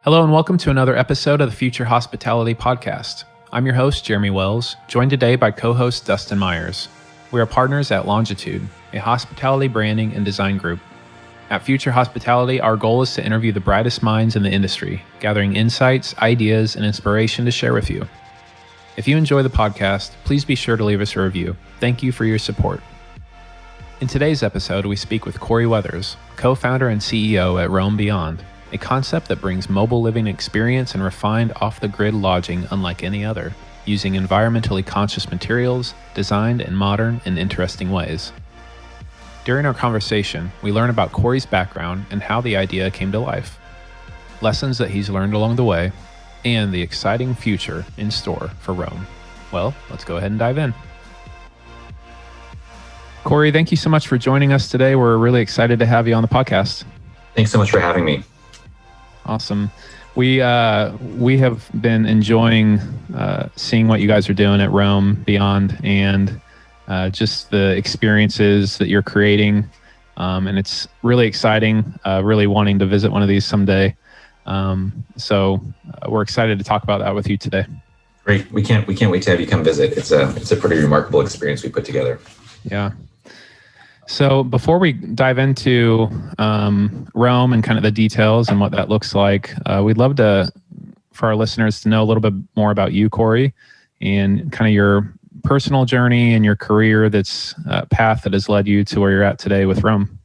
Hello and welcome to another episode of the Future Hospitality Podcast. I'm your host, Jeremy Wells, joined today by co-host Dustin Myers. We are partners at Longitude, a hospitality branding and design group. At Future Hospitality, our goal is to interview the brightest minds in the industry, gathering insights, ideas, and inspiration to share with you. If you enjoy the podcast, please be sure to leave us a review. Thank you for your support. In today's episode, we speak with Corey Weathers, co-founder and CEO at Roam Beyond, a concept that brings mobile living experience and refined off-the-grid lodging unlike any other, using environmentally conscious materials, designed in modern and interesting ways. During our conversation, we learn about Corey's background and how the idea came to life, lessons that he's learned along the way, and the exciting future in store for Roam. Well, let's go ahead and dive in. Corey, thank you so much for joining us today. We're really excited to have you on the podcast. Thanks so much for having me. Awesome. We have been enjoying seeing what you guys are doing at Roam Beyond and just the experiences that you're creating. And it's really exciting, really wanting to visit one of these someday. So we're excited to talk about that with you today. Great. We can't wait to have you come visit. It's a pretty remarkable experience we put together. Yeah. So before we dive into Roam and kind of the details and what that looks like, we'd love for our listeners to know a little bit more about you, Corey, and kind of your personal journey and your career path that has led you to where you're at today with Roam.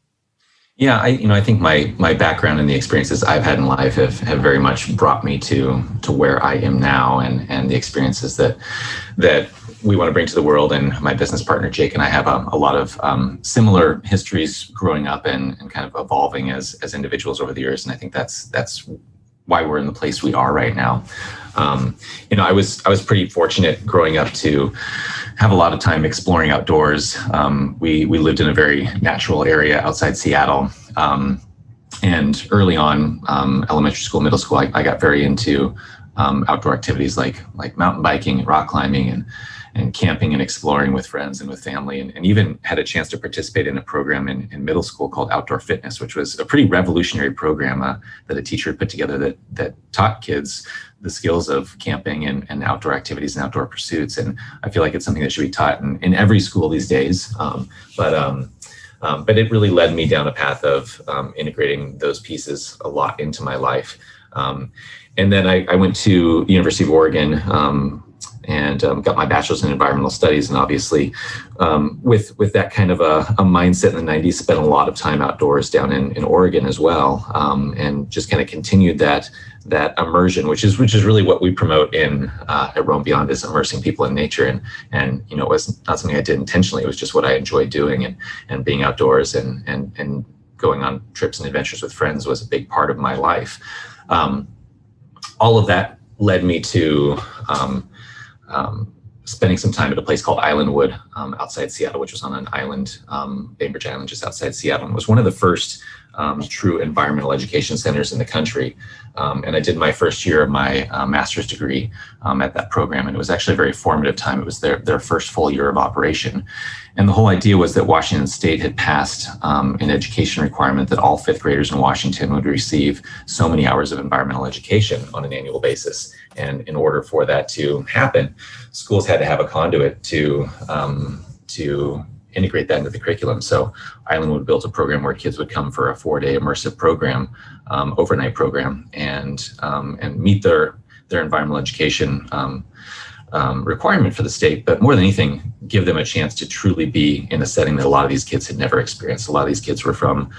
Yeah, I think my background and the experiences I've had in life have very much brought me to where I am now, and the experiences that we want to bring to the world. And my business partner Jake and I have a lot of similar histories growing up and kind of evolving as individuals over the years. And I think that's why we're in the place we are right now. I was pretty fortunate growing up to have a lot of time exploring outdoors. We lived in a very natural area outside Seattle. And early on, elementary school, middle school, I got very into outdoor activities like mountain biking and rock climbing and camping and exploring with friends and with family, and even had a chance to participate in a program in middle school called Outdoor Fitness, which was a pretty revolutionary program that a teacher had put together that taught kids the skills of camping and outdoor activities and outdoor pursuits. And I feel like it's something that should be taught in every school these days. But it really led me down a path of integrating those pieces a lot into my life. And then I went to University of Oregon and got my bachelor's in environmental studies. And obviously, with that kind of a mindset in the 90s, spent a lot of time outdoors down in Oregon as well, and just kind of continued that immersion, which is really what we promote at Roam Beyond, is immersing people in nature. And it was not something I did intentionally. It was just what I enjoyed doing, and being outdoors and going on trips and adventures with friends was a big part of my life. All of that led me to spending some time at a place called Islandwood outside Seattle, which was on an island, Bainbridge Island, just outside Seattle. And it was one of the first true environmental education centers in the country. And I did my first year of my master's degree at that program. And it was actually a very formative time. It was their first full year of operation. And the whole idea was that Washington State had passed an education requirement that all fifth graders in Washington would receive so many hours of environmental education on an annual basis. And in order for that to happen, schools had to have a conduit to integrate that into the curriculum. So Islandwood built a program where kids would come for a 4-day immersive program, overnight program, and meet their environmental education requirement for the state, but more than anything, give them a chance to truly be in a setting that a lot of these kids had never experienced. A lot of these kids were from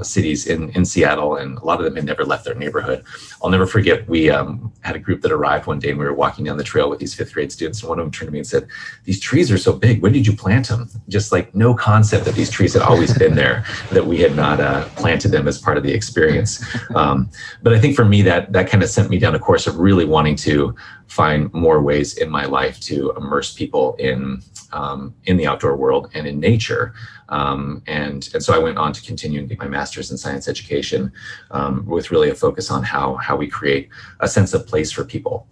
cities in Seattle, and a lot of them had never left their neighborhood. I'll never forget, we had a group that arrived one day, and we were walking down the trail with these fifth grade students, and one of them turned to me and said, "These trees are so big, when did you plant them?" Just like no concept that these trees had always been there, that we had not planted them as part of the experience. But I think for me, that kind of sent me down a course of really wanting to find more ways in my life to immerse people in the outdoor world and in nature. And so I went on to continue and get my master's in science education, with really a focus on how we create a sense of place for people.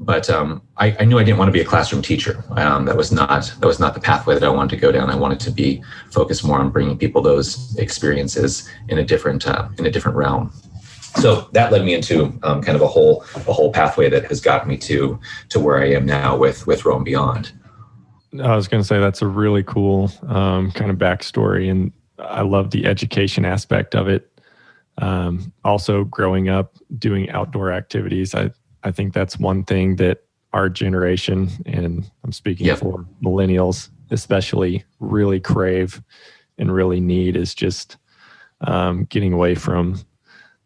But I knew I didn't want to be a classroom teacher. That was not the pathway that I wanted to go down. I wanted to be focused more on bringing people those experiences in a different realm. So that led me into kind of a whole pathway that has gotten me to where I am now with Row and Beyond. I was going to say that's a really cool kind of backstory, and I love the education aspect of it. Also, growing up doing outdoor activities, I think that's one thing that our generation, and I'm speaking for millennials especially, really crave and really need is just getting away from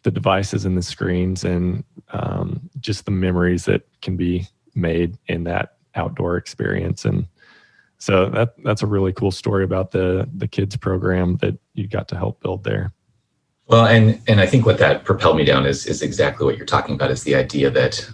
the devices and the screens, and just the memories that can be made in that outdoor experience. And so that's a really cool story about the kids program that you got to help build there. Well, and I think what that propelled me down is exactly what you're talking about, is the idea that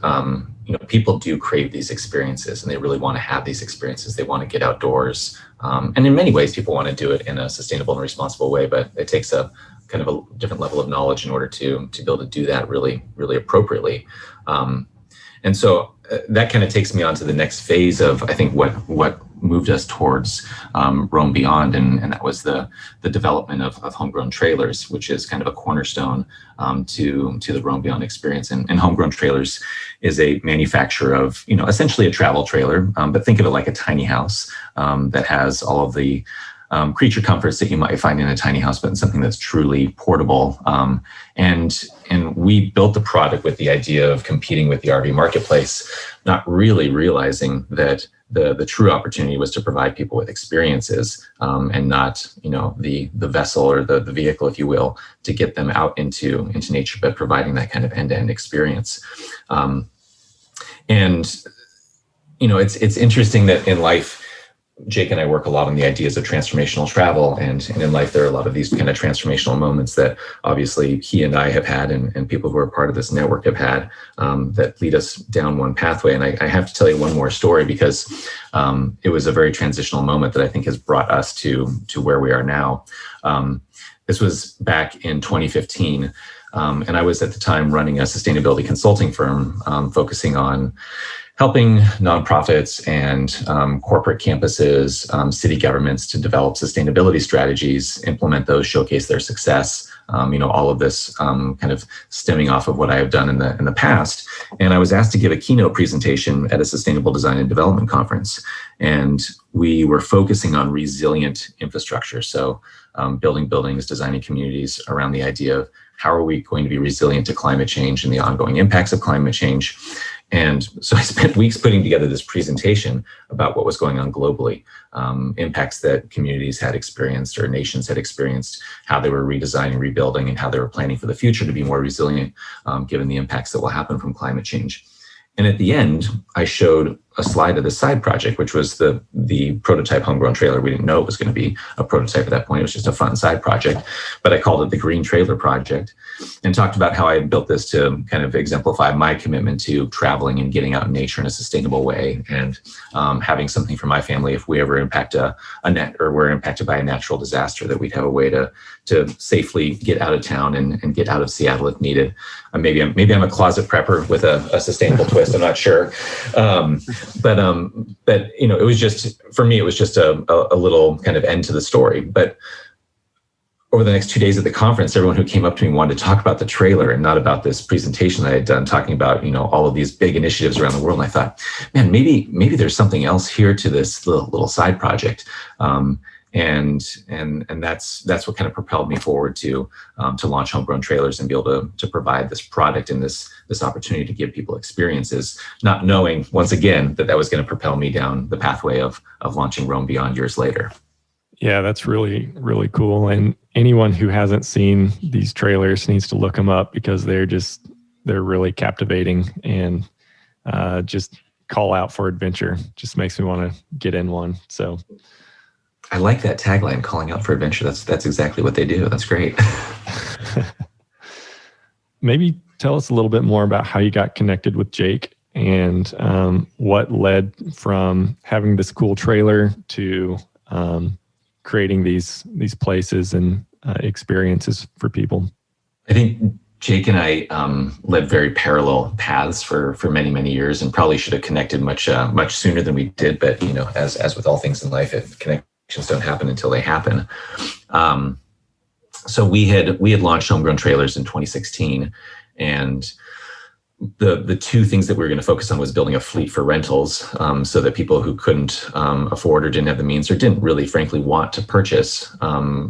people do crave these experiences, and they really want to have these experiences. They want to get outdoors, and in many ways, people want to do it in a sustainable and responsible way. But it takes a kind of a different level of knowledge in order to be able to do that really, really appropriately. And so that kind of takes me on to the next phase of, I think, what moved us towards Row and Beyond, and that was the development of homegrown trailers, which is kind of a cornerstone to the Row and Beyond experience. And homegrown trailers is a manufacturer of, essentially a travel trailer, but think of it like a tiny house that has all of the creature comforts that you might find in a tiny house, but something that's truly portable. And we built the product with the idea of competing with the RV marketplace, not really realizing that the true opportunity was to provide people with experiences, and not, the vessel or the vehicle, if you will, to get them out into nature, but providing that kind of end-to-end experience. It's interesting that in life, Jake and I work a lot on the ideas of transformational travel, and in life there are a lot of these kind of transformational moments that obviously he and I have had, and people who are part of this network have had, that lead us down one pathway. And I have to tell you one more story, because it was a very transitional moment that I think has brought us to where we are now. This was back in 2015, and I was at the time running a sustainability consulting firm, focusing on helping nonprofits and corporate campuses, city governments to develop sustainability strategies, implement those, showcase their success. All of this kind of stemming off of what I have done in the past. And I was asked to give a keynote presentation at a Sustainable Design and Development conference, and we were focusing on resilient infrastructure. So building buildings, designing communities around the idea of how are we going to be resilient to climate change and the ongoing impacts of climate change. And so I spent weeks putting together this presentation about what was going on globally, impacts that communities had experienced or nations had experienced, how they were redesigning, rebuilding, and how they were planning for the future to be more resilient, given the impacts that will happen from climate change. And at the end, I showed a slide of the side project, which was the prototype homegrown trailer. We didn't know it was going to be a prototype at that point. It was just a fun side project, but I called it the Green Trailer Project, and talked about how I had built this to kind of exemplify my commitment to traveling and getting out in nature in a sustainable way, and having something for my family if we ever impact a net, or we're impacted by a natural disaster, that we'd have a way to safely get out of town and get out of Seattle if needed. Maybe I'm a closet prepper with a sustainable twist. I'm not sure. But it was just, for me, it was just a little kind of end to the story. But over the next 2 days at the conference, everyone who came up to me wanted to talk about the trailer and not about this presentation that I had done, talking about, all of these big initiatives around the world. And I thought, man, maybe there's something else here to this little side project. And that's what kind of propelled me forward to launch Homegrown Trailers and be able to provide this product and this opportunity to give people experiences, not knowing, once again, that was going to propel me down the pathway of launching Row and Beyond years later. Yeah, that's really, really cool. And anyone who hasn't seen these trailers needs to look them up, because they're really captivating, and just call out for adventure. Just makes me want to get in one. So I like that tagline, calling out for adventure. That's exactly what they do. That's great. Maybe tell us a little bit more about how you got connected with Jake, and what led from having this cool trailer to creating these places and experiences for people. I think Jake and I led very parallel paths for many, many years, and probably should have connected much sooner than we did. But as with all things in life, connections don't happen until they happen. So we had launched Homegrown Trailers in 2016, And the two things that we were going to focus on was building a fleet for rentals, so that people who couldn't afford or didn't have the means or didn't really, frankly, want to purchase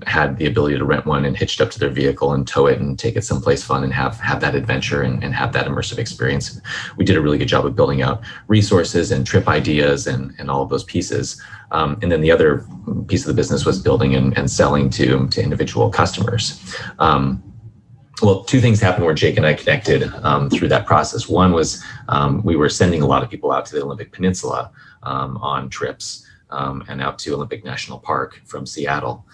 had the ability to rent one and hitch it up to their vehicle and tow it and take it someplace fun and have that adventure and have that immersive experience. We did a really good job of building out resources and trip ideas and all of those pieces. And then the other piece of the business was building and selling to individual customers. Well, two things happened where Jake and I connected through that process. One was we were sending a lot of people out to the Olympic Peninsula on trips and out to Olympic National Park from Seattle.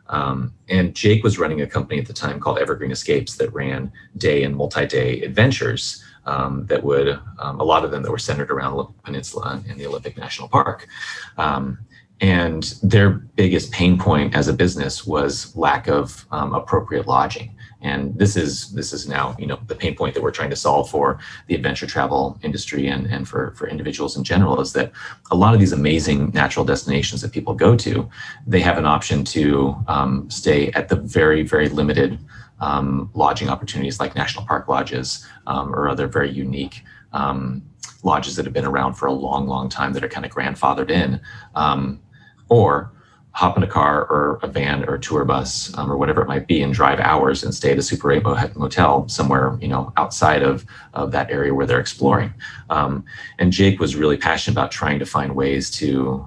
And Jake was running a company at the time called Evergreen Escapes that ran day and multi-day adventures that would, a lot of them that were centered around the Peninsula and the Olympic National Park. And their biggest pain point as a business was lack of appropriate lodging. And this is now, the pain point that we're trying to solve for the adventure travel industry and for individuals in general, is that a lot of these amazing natural destinations that people go to, they have an option to stay at the very, very limited lodging opportunities like national park lodges or other very unique lodges that have been around for a long, long time that are kind of grandfathered in, or hop in a car or a van or a tour bus or whatever it might be and drive hours and stay at a Super 8 motel somewhere, outside of that area where they're exploring. And Jake was really passionate about trying to find ways to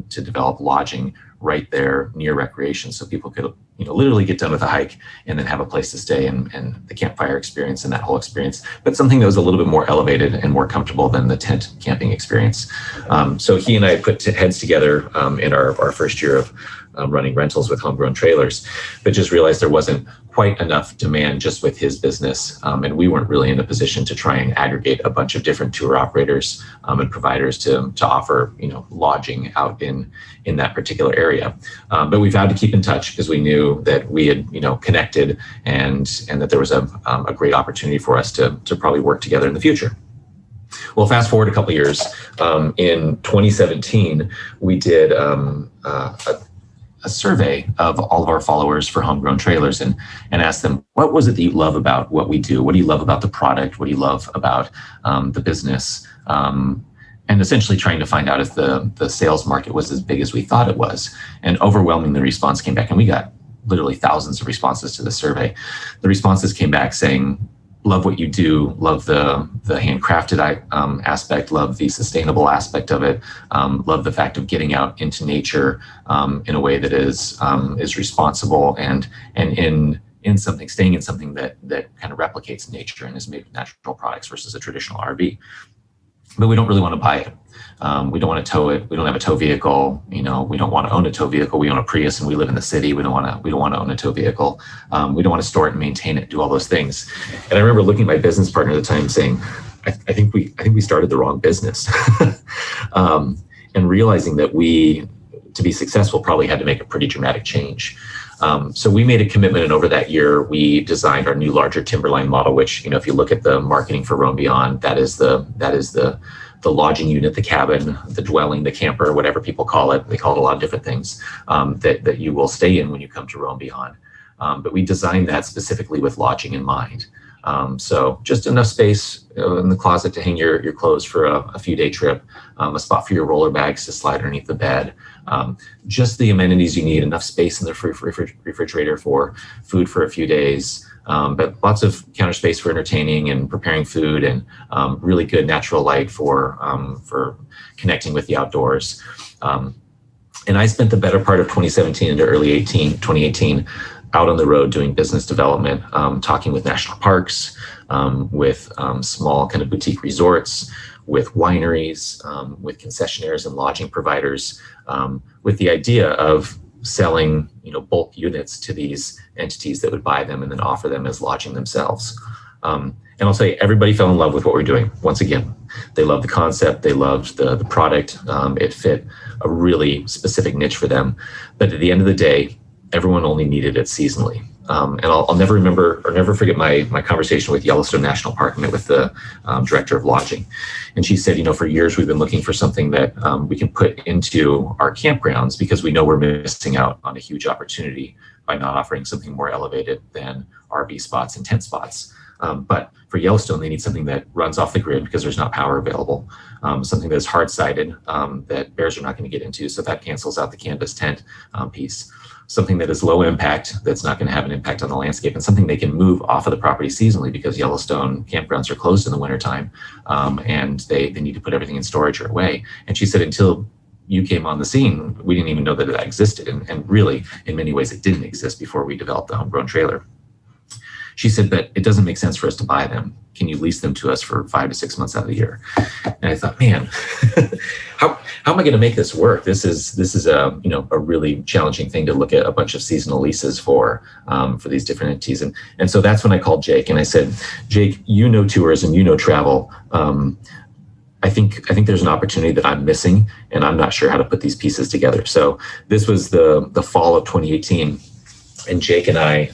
develop lodging right there near recreation, so people could literally get done with a hike and then have a place to stay and the campfire experience and that whole experience, but something that was a little bit more elevated and more comfortable than the tent camping experience. So he and I put heads together in our first year of running rentals with homegrown trailers, but just realized there wasn't quite enough demand just with his business. And we weren't really in a position to try and aggregate a bunch of different tour operators and providers to offer, lodging out in that particular area. But we vowed to keep in touch because we knew that we had, connected and that there was a great opportunity for us to probably work together in the future. Well, fast forward a couple of years. In 2017, we did a survey of all of our followers for homegrown trailers and asked them, what was it that you love about what we do? What do you love about the product? What do you love about the business? And essentially trying to find out if the sales market was as big as we thought it was. And overwhelmingly, the response came back, and we got literally thousands of responses to the survey. The responses came back saying, love what you do, love the handcrafted aspect, love the sustainable aspect of it, love the fact of getting out into nature in a way that is responsible and in something, staying in something that kind of replicates nature and is made with natural products versus a traditional RV. But we don't really want to buy it. We don't want to tow it. We don't have a tow vehicle. We don't want to own a tow vehicle. We own a Prius and we live in the city. We don't want to own a tow vehicle. We don't want to store it and maintain it, do all those things. And I remember looking at my business partner at the time saying, I think we started the wrong business. And realizing that we, to be successful, probably had to make a pretty dramatic change. So we made a commitment, and over that year, we designed our new larger Timberline model, which, if you look at the marketing for Roam Beyond, that is the lodging unit, the cabin, the dwelling, the camper, whatever people call it. They call it a lot of different things that you will stay in when you come to Roam Beyond. But we designed that specifically with lodging in mind. So just enough space in the closet to hang your clothes for a few day trip, a spot for your roller bags to slide underneath the bed, just the amenities you need, enough space in the refrigerator for food for a few days, but lots of counter space for entertaining and preparing food, and really good natural light for connecting with the outdoors. And I spent the better part of 2017 into early 2018 out on the road doing business development, talking with national parks, with small kind of boutique resorts, with wineries, with concessionaires and lodging providers, with the idea of selling, bulk units to these entities that would buy them and then offer them as lodging themselves. And I'll tell you, everybody fell in love with what we're doing. Once again, they loved the concept, they loved the product. It fit a really specific niche for them. But at the end of the day, everyone only needed it seasonally. And I'll never forget my conversation with Yellowstone National Park. I met with the director of lodging. And she said, for years we've been looking for something that we can put into our campgrounds because we know we're missing out on a huge opportunity by not offering something more elevated than RV spots and tent spots. But for Yellowstone, they need something that runs off the grid because there's not power available, something that's hard-sided that bears are not going to get into, so that cancels out the canvas tent piece. Something that is low impact, that's not going to have an impact on the landscape, and something they can move off of the property seasonally because Yellowstone campgrounds are closed in the wintertime, and they need to put everything in storage or away. And she said, until you came on the scene, we didn't even know that it existed. And really, in many ways, it didn't exist before we developed the homegrown trailer. She said, but it doesn't make sense for us to buy them. Can you lease them to us for 5 to 6 months out of the year? And I thought, man, how am I going to make this work? This is a really challenging thing to look at a bunch of seasonal leases for these different entities. And so that's when I called Jake and I said, Jake, you know tourism, you know travel. I think there's an opportunity that I'm missing, and I'm not sure how to put these pieces together. So this was the fall of 2018. And Jake and I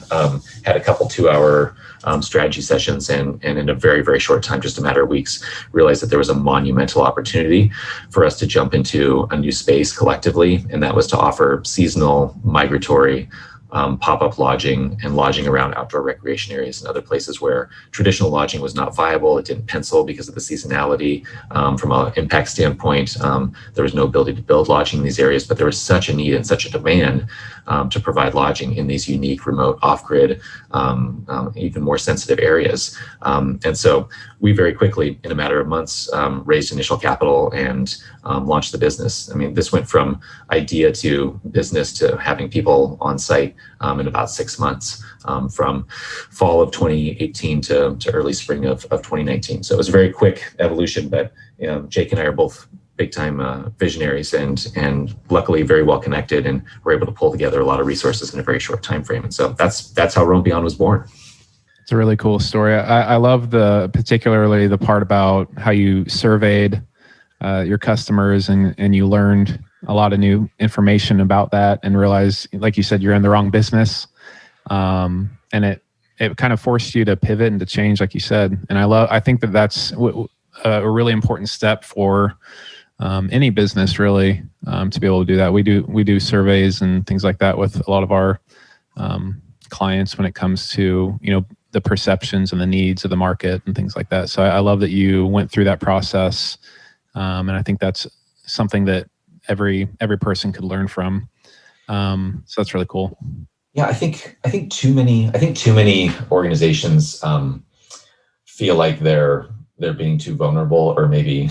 had a couple 2-hour strategy sessions, and in a very, very short time, just a matter of weeks, realized that there was a monumental opportunity for us to jump into a new space collectively, and that was to offer seasonal, migratory, pop-up lodging and lodging around outdoor recreation areas and other places where traditional lodging was not viable. It didn't pencil because of the seasonality. From an impact standpoint, there was no ability to build lodging in these areas, but there was such a need and such a demand to provide lodging in these unique, remote, off-grid, even more sensitive areas. And so we very quickly, in a matter of months, raised initial capital and launched the business. I mean, this went from idea to business to having people on site in about 6 months, from fall of 2018 to early spring of 2019. So it was a very quick evolution, but Jake and I are both big-time visionaries and luckily very well connected, and we're able to pull together a lot of resources in a very short time frame. And so that's how Roam Beyond was born. It's a really cool story. I love particularly the part about how you surveyed your customers and you learned a lot of new information about that and realized, like you said, you're in the wrong business. And it kind of forced you to pivot and to change, like you said. And I think that's a really important step for any business, really, to be able to do that. We do surveys and things like that with a lot of our clients when it comes to the perceptions and the needs of the market and things like that. So I love that you went through that process, and I think that's something that every person could learn from. So that's really cool. Yeah, I think too many organizations feel like they're being too vulnerable, or maybe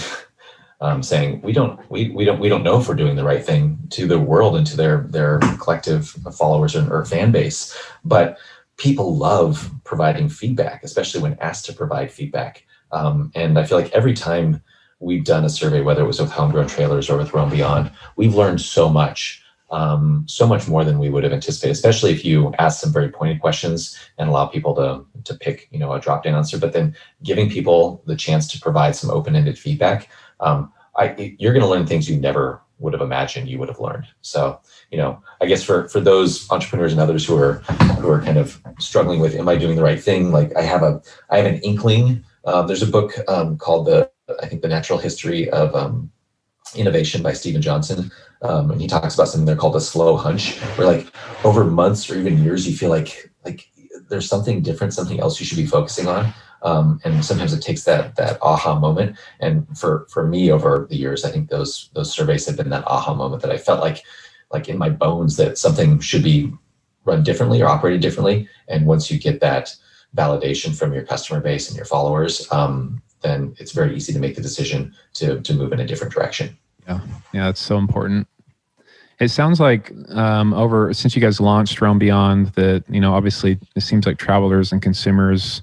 saying we don't know if we're doing the right thing to the world and to their collective followers or fan base. But people love providing feedback, especially when asked to provide feedback. And I feel like every time we've done a survey, whether it was with Homegrown Trailers or with Roam Beyond, we've learned so much more than we would have anticipated, especially if you ask some very pointed questions and allow people to pick, a drop-down answer, but then giving people the chance to provide some open-ended feedback. You're going to learn things you never would have imagined you would have learned. So, I guess for those entrepreneurs and others who are kind of struggling with, am I doing the right thing? Like I have an inkling. There's a book called The Natural History of Innovation by Stephen Johnson. And he talks about something there called a slow hunch, where like over months or even years, you feel like there's something different, something else you should be focusing on. And sometimes it takes that aha moment. And for me over the years, I think those surveys have been that aha moment that I felt like in my bones that something should be run differently or operated differently. And once you get that validation from your customer base and your followers, then it's very easy to make the decision to move in a different direction. Yeah, that's so important. It sounds like since you guys launched Roam Beyond, that obviously it seems like travelers and consumers,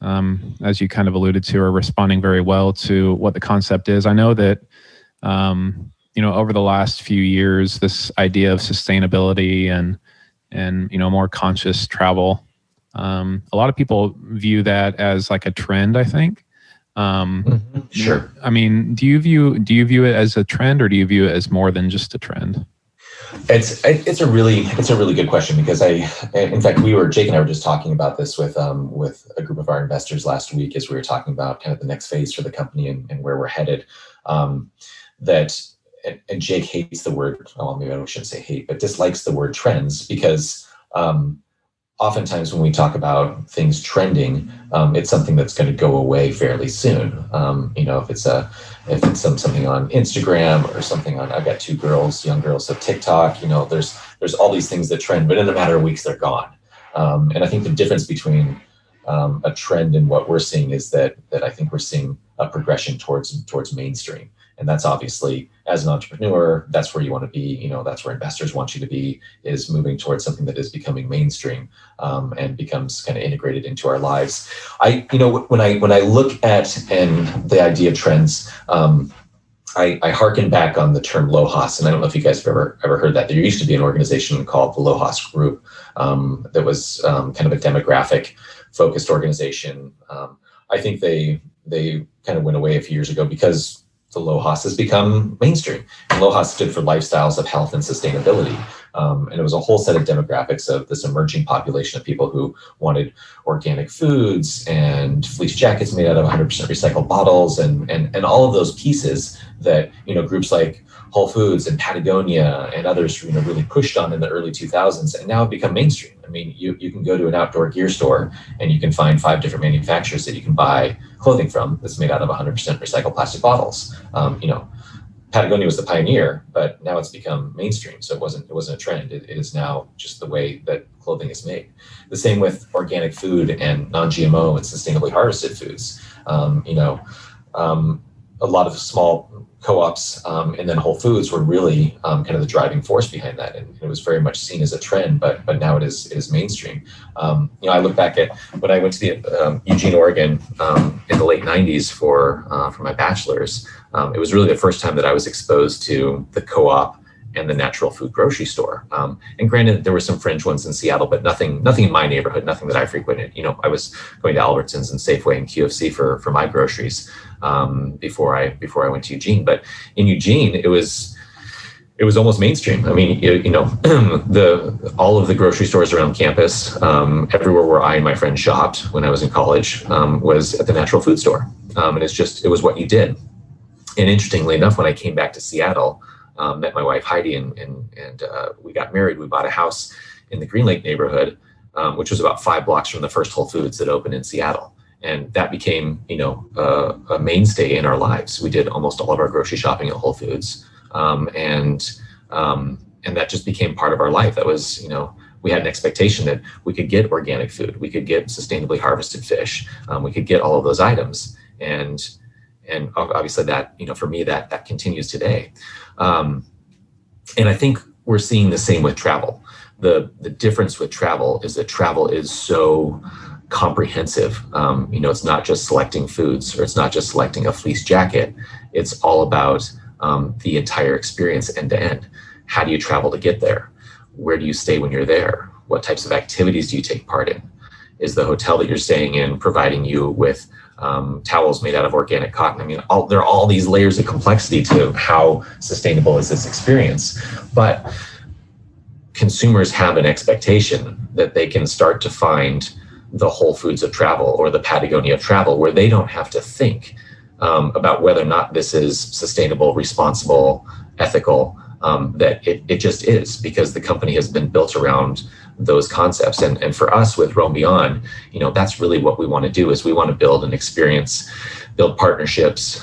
as you kind of alluded to, are responding very well to what the concept is. I know that over the last few years, this idea of sustainability and more conscious travel, a lot of people view that as like a trend, I think. Sure. I mean, do you view it as a trend, or do you view it as more than just a trend? It's a really good question, because in fact, Jake and I were just talking about this with a group of our investors last week, as we were talking about kind of the next phase for the company and where we're headed. And Jake hates the word, maybe I shouldn't say hate, but dislikes the word trends, because oftentimes when we talk about things trending, it's something that's going to go away fairly soon. If it's something on Instagram or something on, I've got two girls, young girls, so TikTok, there's all these things that trend, but in a matter of weeks, they're gone. And I think the difference between a trend and what we're seeing is that I think we're seeing a progression towards mainstream. And that's obviously, as an entrepreneur, that's where you want to be. That's where investors want you to be, is moving towards something that is becoming mainstream and becomes kind of integrated into our lives. When I look at and the idea of trends, I hearken back on the term LOHAS, and I don't know if you guys have ever heard that. There used to be an organization called the LOHAS Group that was kind of a demographic focused organization. I think they kind of went away a few years ago because the LOHAS has become mainstream. And LOHAS stood for Lifestyles of Health and Sustainability. And it was a whole set of demographics of this emerging population of people who wanted organic foods and fleece jackets made out of 100% recycled bottles and all of those pieces that, groups like Whole Foods and Patagonia and others, really pushed on in the early 2000s and now have become mainstream. I mean, you can go to an outdoor gear store and you can find 5 different manufacturers that you can buy clothing from that's made out of 100% recycled plastic bottles. Patagonia was the pioneer, but now it's become mainstream. So it wasn't a trend. It is now just the way that clothing is made. The same with organic food and non-GMO and sustainably harvested foods. A lot of small co-ops and then Whole Foods were really kind of the driving force behind that, and it was very much seen as a trend. But now it is mainstream. I look back at when I went to the Eugene, Oregon, in the late '90s for my bachelor's. It was really the first time that I was exposed to the co-op and the natural food grocery store. And granted, there were some fringe ones in Seattle, but nothing in my neighborhood, nothing that I frequented. I was going to Albertsons and Safeway and QFC for my groceries before I went to Eugene. But in Eugene, it was almost mainstream. I mean, all of the grocery stores around campus, everywhere where I and my friends shopped when I was in college, was at the natural food store. And it was what you did. And interestingly enough, when I came back to Seattle, met my wife Heidi and we got married. We bought a house in the Green Lake neighborhood, which was about 5 blocks from the first Whole Foods that opened in Seattle. And that became, a mainstay in our lives. We did almost all of our grocery shopping at Whole Foods. And that just became part of our life. That was, we had an expectation that we could get organic food. We could get sustainably harvested fish. We could get all of those items. And obviously that, for me, that continues today. And I think we're seeing the same with travel. The difference with travel is that travel is so comprehensive. It's not just selecting foods, or it's not just selecting a fleece jacket. It's all about the entire experience end to end. How do you travel to get there? Where do you stay when you're there? What types of activities do you take part in? Is the hotel that you're staying in providing you with towels made out of organic cotton? I mean, there are all these layers of complexity to how sustainable is this experience. But consumers have an expectation that they can start to find the Whole Foods of travel or the Patagonia of travel, where they don't have to think about whether or not this is sustainable, responsible, ethical, that it just is, because the company has been built around those concepts. And for us with Roam Beyond, that's really what we want to do, is we want to build an experience, build partnerships,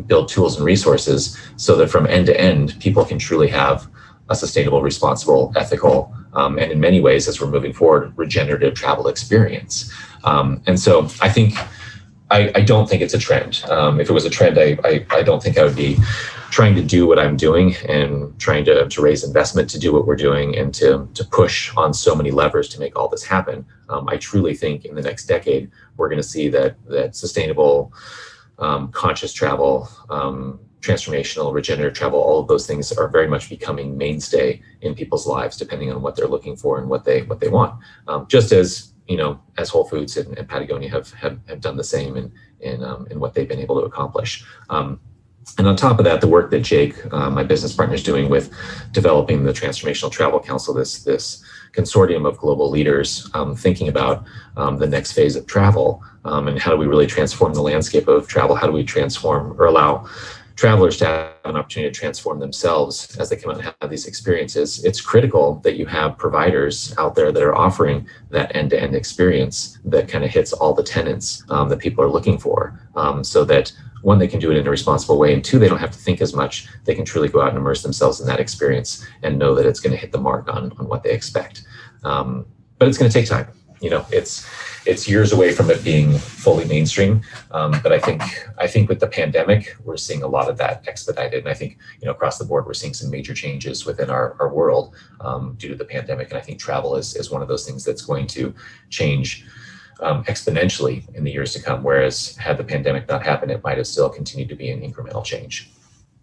build tools and resources so that from end to end, people can truly have a sustainable, responsible, ethical, and in many ways, as we're moving forward, regenerative travel experience. And so I think, I don't think it's a trend. If it was a trend, I don't think I would be trying to do what I'm doing and trying to raise investment to do what we're doing and to push on so many levers to make all this happen. I truly think in the next decade, we're going to see that sustainable, conscious travel, transformational, regenerative travel, all of those things are very much becoming mainstay in people's lives, depending on what they're looking for and what they want. Just as as Whole Foods and Patagonia have done the same in what they've been able to accomplish. And on top of that, the work that Jake, my business partner, is doing with developing the Transformational Travel Council, this consortium of global leaders thinking about the next phase of travel and how do we really transform the landscape of travel? How do we transform or allow travelers to have an opportunity to transform themselves as they come out and have these experiences, it's critical that you have providers out there that are offering that end-to-end experience that kind of hits all the tenets that people are looking for, so that one, they can do it in a responsible way, and two, they don't have to think as much. They can truly go out and immerse themselves in that experience and know that it's going to hit the mark on what they expect. But it's going to take time. It's years away from it being fully mainstream. But I think with the pandemic, we're seeing a lot of that expedited. And I think, across the board, we're seeing some major changes within our world due to the pandemic. And I think travel is one of those things that's going to change exponentially in the years to come. Whereas had the pandemic not happened, it might have still continued to be an incremental change.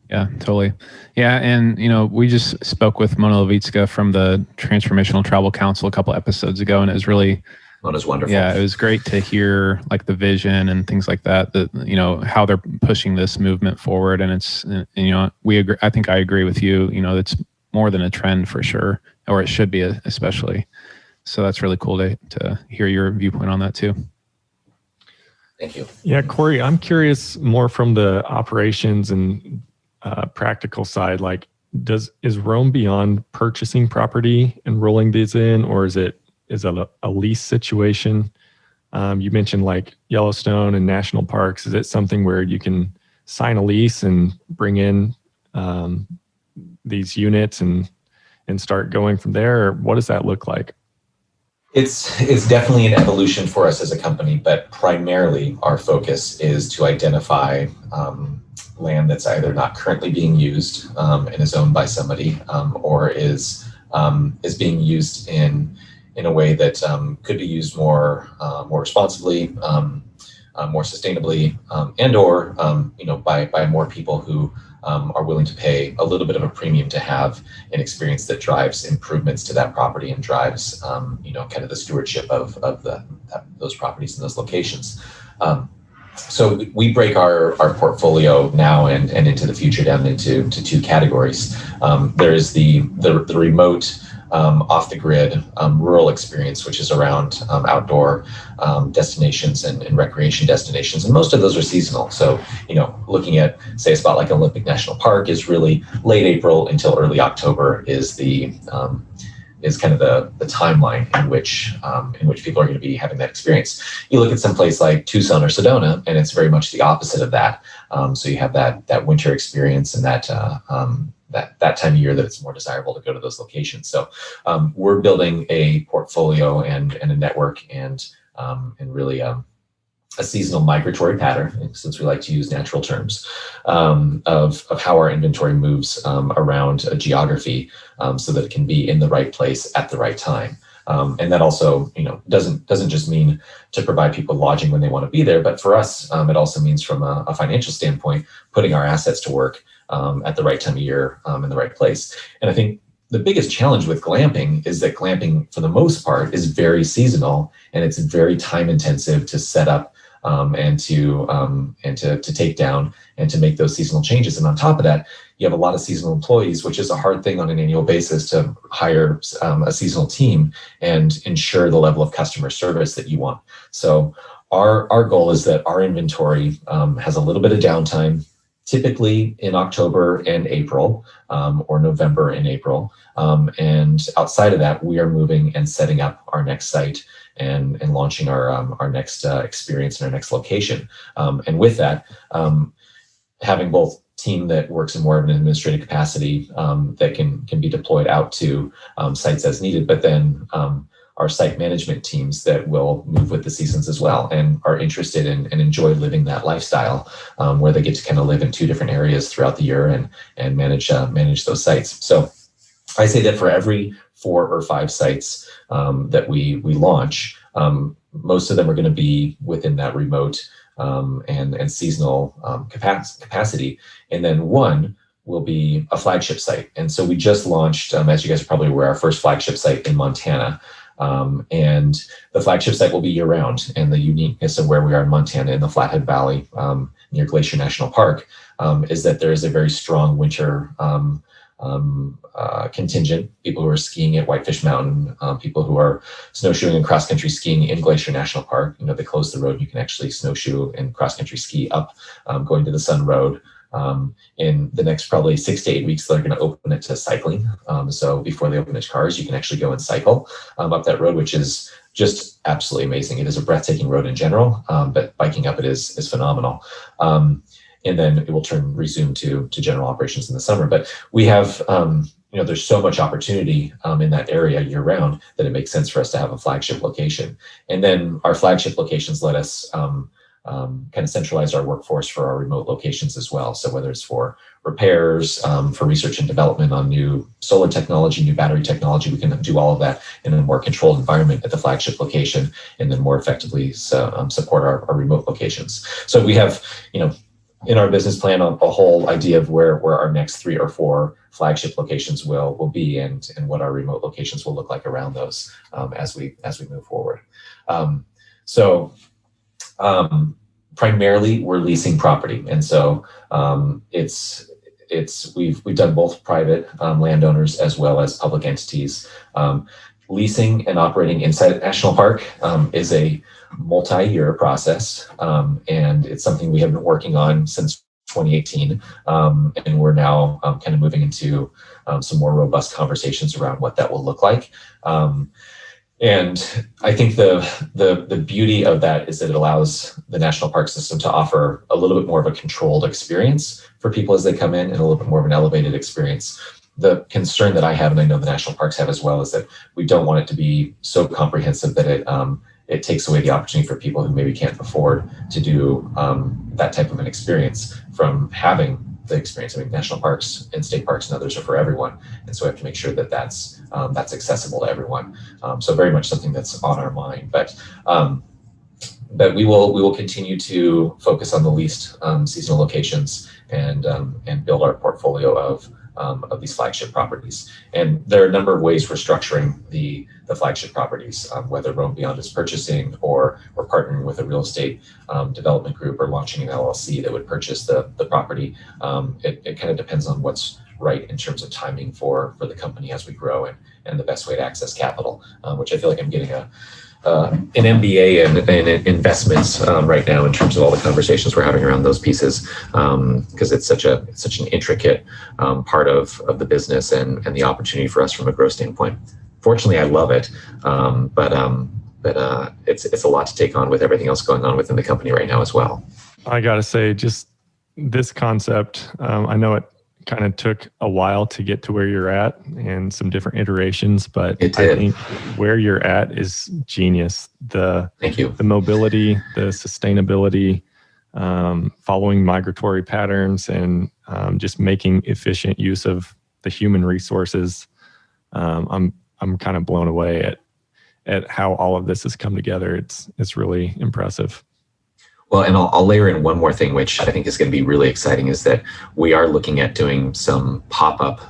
Yeah, totally. Yeah. And, we just spoke with Mona Levitska from the Transformational Travel Council a couple episodes ago, and it was really, Mona's wonderful. Yeah, it was great to hear like the vision and things like that, how they're pushing this movement forward. And it's, we agree. I think I agree with you, it's more than a trend for sure, or it should be especially. So that's really cool to hear your viewpoint on that too. Thank you. Yeah, Corey, I'm curious more from the operations and practical side. Like, is Roam beyond purchasing property and rolling these in, or is it a lease situation? You mentioned like Yellowstone and national parks. Is it something where you can sign a lease and bring in these units and start going from there? Or what does that look like? It's definitely an evolution for us as a company, but primarily our focus is to identify land that's either not currently being used and is owned by somebody, or is being used in a way that could be used more responsibly, more sustainably, and or by more people who are willing to pay a little bit of a premium to have an experience that drives improvements to that property and drives kind of the stewardship of those properties and those locations. So we break our portfolio now and into the future down into two categories. There is the remote, off the grid, rural experience, which is around outdoor destinations and recreation destinations. And most of those are seasonal. So, looking at, say, a spot like Olympic National Park is really late April until early October is kind of the timeline in which people are going to be having that experience. You look at some place like Tucson or Sedona, and it's very much the opposite of that. So you have that winter experience and that time of year that it's more desirable to go to those locations. So we're building a portfolio and a network and really a seasonal migratory pattern, since we like to use natural terms, of how our inventory moves around a geography, so that it can be in the right place at the right time. And that also, doesn't just mean to provide people lodging when they want to be there, but for us, it also means from a financial standpoint, putting our assets to work at the right time of year, in the right place. And I think the biggest challenge with glamping is that glamping, for the most part, is very seasonal, and it's very time intensive to set up and to take down and to make those seasonal changes. And on top of that, you have a lot of seasonal employees, which is a hard thing on an annual basis to hire a seasonal team and ensure the level of customer service that you want. So our goal is that our inventory has a little bit of downtime, typically in October and April, or November and April. And outside of that, we are moving and setting up our next site and launching our next experience and our next location. And with that, having both team that works in more of an administrative capacity that can be deployed out to sites as needed, but then our site management teams that will move with the seasons as well and are interested in and enjoy living that lifestyle, where they get to kind of live in two different areas throughout the year and manage those sites. So I say that for every 4 or 5 sites that we launch, most of them are going to be within that remote and seasonal capacity. And then one will be a flagship site. And so we just launched, as you guys are probably aware, our first flagship site in Montana. And the flagship site will be year round. And the uniqueness of where we are in Montana in the Flathead Valley near Glacier National Park is that there is a very strong winter contingent, people who are skiing at Whitefish Mountain, people who are snowshoeing and cross-country skiing in Glacier National Park. They close the road. You can actually snowshoe and cross-country ski up, going to the Sun Road, In the next probably 6 to 8 weeks, they're going to open it to cycling. So before they open it to cars, you can actually go and cycle up that road, which is just absolutely amazing. It is a breathtaking road in general, but biking up it is phenomenal. And then it will resume to general operations in the summer. But we have, there's so much opportunity in that area year round that it makes sense for us to have a flagship location. And then our flagship locations let us kind of centralize our workforce for our remote locations as well. So whether it's for repairs, for research and development on new solar technology, new battery technology, we can do all of that in a more controlled environment at the flagship location, and then more effectively support our remote locations. So we have, in our business plan, a whole idea of where our next 3 or 4 flagship locations will be, and what our remote locations will look like around those as we move forward. Primarily, we're leasing property, and so we've done both private landowners as well as public entities. Leasing and operating inside a national park is a multi-year process, and it's something we have been working on since 2018, and we're now kind of moving into some more robust conversations around what that will look like. And I think the beauty of that is that it allows the national park system to offer a little bit more of a controlled experience for people as they come in, and a little bit more of an elevated experience. The concern that I have, and I know the national parks have as well, is that we don't want it to be so comprehensive that it takes away the opportunity for people who maybe can't afford to do that type of an experience from having the experience. I mean, national parks and state parks and others are for everyone, and so we have to make sure that that's accessible to everyone. So very much something that's on our mind. But we will continue to focus on the leased seasonal locations and build our portfolio of these flagship properties. And there are a number of ways we're structuring the flagship properties, whether Roam Beyond is purchasing, or we're partnering with a real estate development group, or launching an LLC that would purchase the property. It kind of depends on what's right in terms of timing for the company as we grow, and the best way to access capital, which I feel like I'm getting an MBA in investments right now in terms of all the conversations we're having around those pieces, because it's such an intricate part of the business and the opportunity for us from a growth standpoint. Fortunately, I love it, but it's a lot to take on with everything else going on within the company right now as well. I gotta say, just this concept, I know it kind of took a while to get to where you're at, and some different iterations, but I think where you're at is genius. Thank you. The mobility, the sustainability, following migratory patterns, and just making efficient use of the human resources. I'm kind of blown away at how all of this has come together. It's really impressive. Well, and I'll layer in one more thing, which I think is going to be really exciting, is that we are looking at doing some pop-up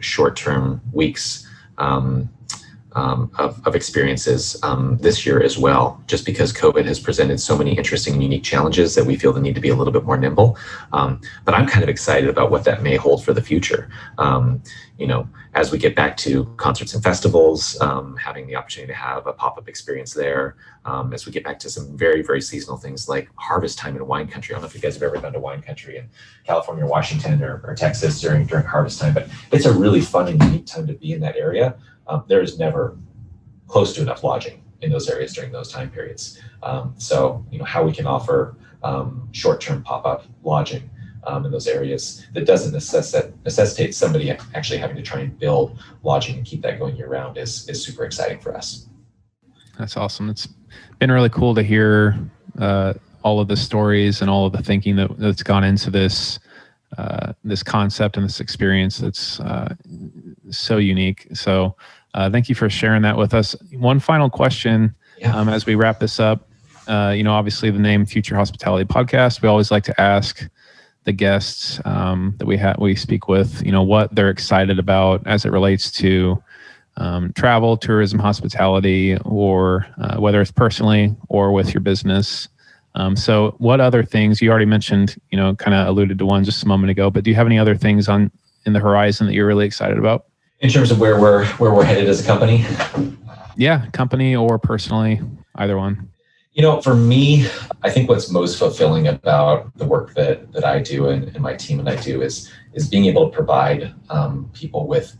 short-term weeks of experiences this year as well, just because COVID has presented so many interesting and unique challenges that we feel the need to be a little bit more nimble. But I'm kind of excited about what that may hold for the future. As we get back to concerts and festivals, having the opportunity to have a pop-up experience there, as we get back to some very, very seasonal things like harvest time in wine country. I don't know if you guys have ever been to wine country in California or Washington or Texas during harvest time, but it's a really fun and unique time to be in that area. There is never close to enough lodging in those areas during those time periods. So how we can offer short-term pop-up lodging in those areas that doesn't necessitate somebody actually having to try and build lodging and keep that going year round is super exciting for us. That's awesome. It's been really cool to hear all of the stories and all of the thinking that's gone into this concept and this experience that's so unique. So thank you for sharing that with us. One final question as we wrap this up. Obviously the name Future Hospitality Podcast, we always like to ask the guests that we speak with, what they're excited about as it relates to travel, tourism, hospitality, or whether it's personally or with your business. So what other things, you already mentioned, kind of alluded to one just a moment ago, but do you have any other things in the horizon that you're really excited about? In terms of where we're headed as a company? Yeah, company or personally, either one. For me, I think what's most fulfilling about the work that I do and my team and I do is being able to provide people with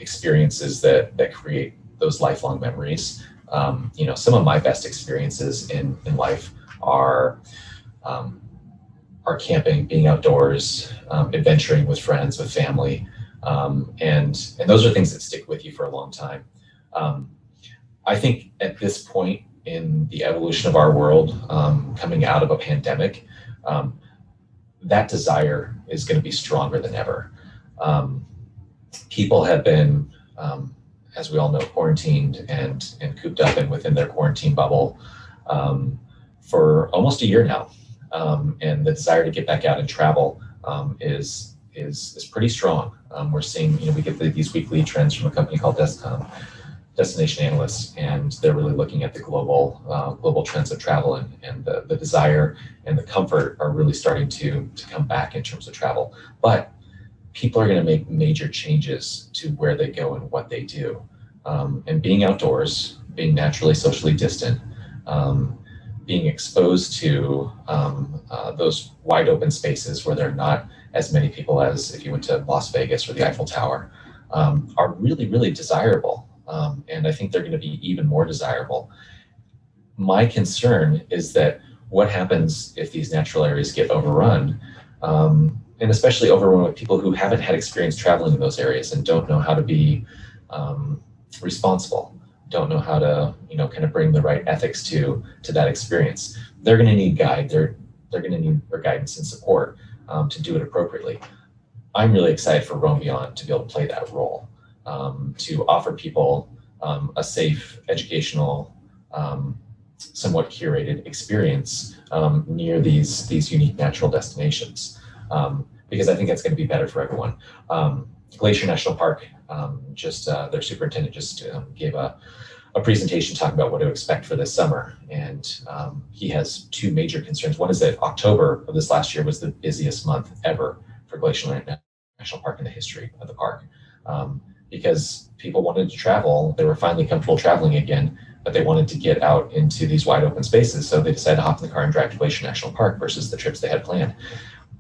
experiences that create those lifelong memories. Some of my best experiences in life are camping, being outdoors, adventuring with friends, with family, and those are things that stick with you for a long time. I think at this point in the evolution of our world, coming out of a pandemic, that desire is going to be stronger than ever. People have been, as we all know, quarantined and cooped up and within their quarantine bubble for almost a year now. And the desire to get back out and travel is pretty strong. We're seeing, we get these weekly trends from a company called Destination Analysts, and they're really looking at the global trends of travel, and the desire and the comfort are really starting to come back in terms of travel. But people are going to make major changes to where they go and what they do. And being outdoors, being naturally socially distant, being exposed to those wide open spaces where there are not as many people as if you went to Las Vegas or the Eiffel Tower, are really, really desirable. And I think they're going to be even more desirable. My concern is that what happens if these natural areas get overrun, and especially overrun with people who haven't had experience traveling in those areas and don't know how to be responsible, don't know how to, kind of bring the right ethics to that experience. They're going to need guide. They're going to need their guidance and support to do it appropriately. I'm really excited for Roam Beyond to be able to play that role, to offer people a safe, educational, somewhat curated experience near these unique natural destinations, because I think that's going to be better for everyone. Glacier National Park, their superintendent just gave a presentation talking about what to expect for this summer. And he has two major concerns. One is that October of this last year was the busiest month ever for Glacier National Park in the history of the park, because people wanted to travel. They were finally comfortable traveling again, but they wanted to get out into these wide open spaces. So they decided to hop in the car and drive to Glacier National Park versus the trips they had planned.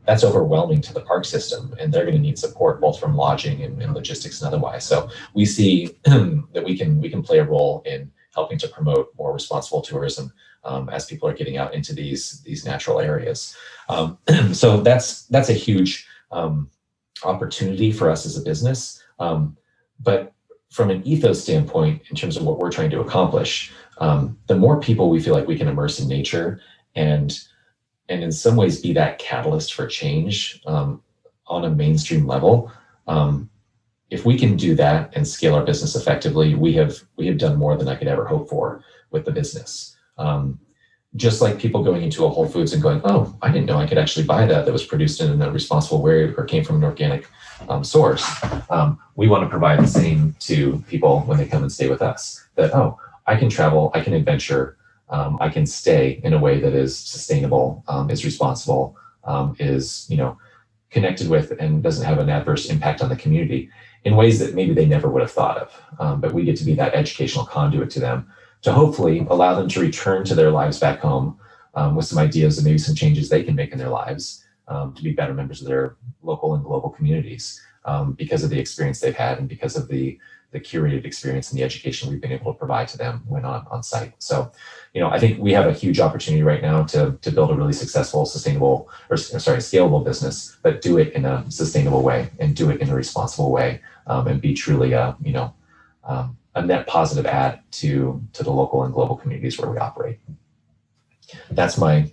That's overwhelming to the park system, and they're going to need support both from lodging and logistics and otherwise. So we see that we can play a role in helping to promote more responsible tourism as people are getting out into these natural areas. So that's a huge opportunity for us as a business. But from an ethos standpoint, in terms of what we're trying to accomplish, the more people we feel like we can immerse in nature and in some ways be that catalyst for change on a mainstream level. If we can do that and scale our business effectively, we have done more than I could ever hope for with the business. Just like people going into a Whole Foods and going, oh, I didn't know I could actually buy that was produced in a responsible way or came from an organic source. We want to provide the same to people when they come and stay with us, that, oh, I can travel, I can adventure, I can stay in a way that is sustainable, is responsible, is connected with, and doesn't have an adverse impact on the community in ways that maybe they never would have thought of. But we get to be that educational conduit to them to hopefully allow them to return to their lives back home with some ideas and maybe some changes they can make in their lives to be better members of their local and global communities because of the experience they've had and because of the curated experience and the education we've been able to provide to them when on site. So, I think we have a huge opportunity right now to build a really successful, scalable business, but do it in a sustainable way and do it in a responsible way and be truly a net positive add to the local and global communities where we operate. That's my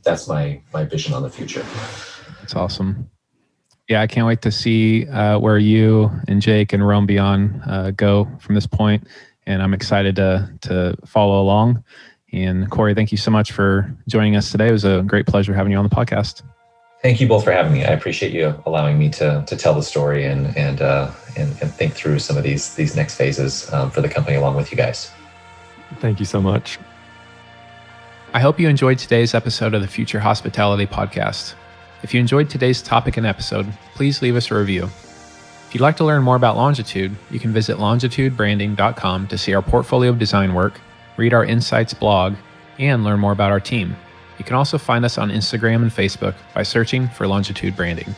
vision on the future. That's awesome. Yeah, I can't wait to see where you and Jake and Roam Beyond go from this point. And I'm excited to follow along. And Corey, thank you so much for joining us today. It was a great pleasure having you on the podcast. Thank you both for having me. I appreciate you allowing me to tell the story and think through some of these next phases for the company along with you guys. Thank you so much. I hope you enjoyed today's episode of the Future Hospitality Podcast. If you enjoyed today's topic and episode, please leave us a review. If you'd like to learn more about Longitude, you can visit longitudebranding.com to see our portfolio of design work, read our Insights blog, and learn more about our team. You can also find us on Instagram and Facebook by searching for Longitude Branding.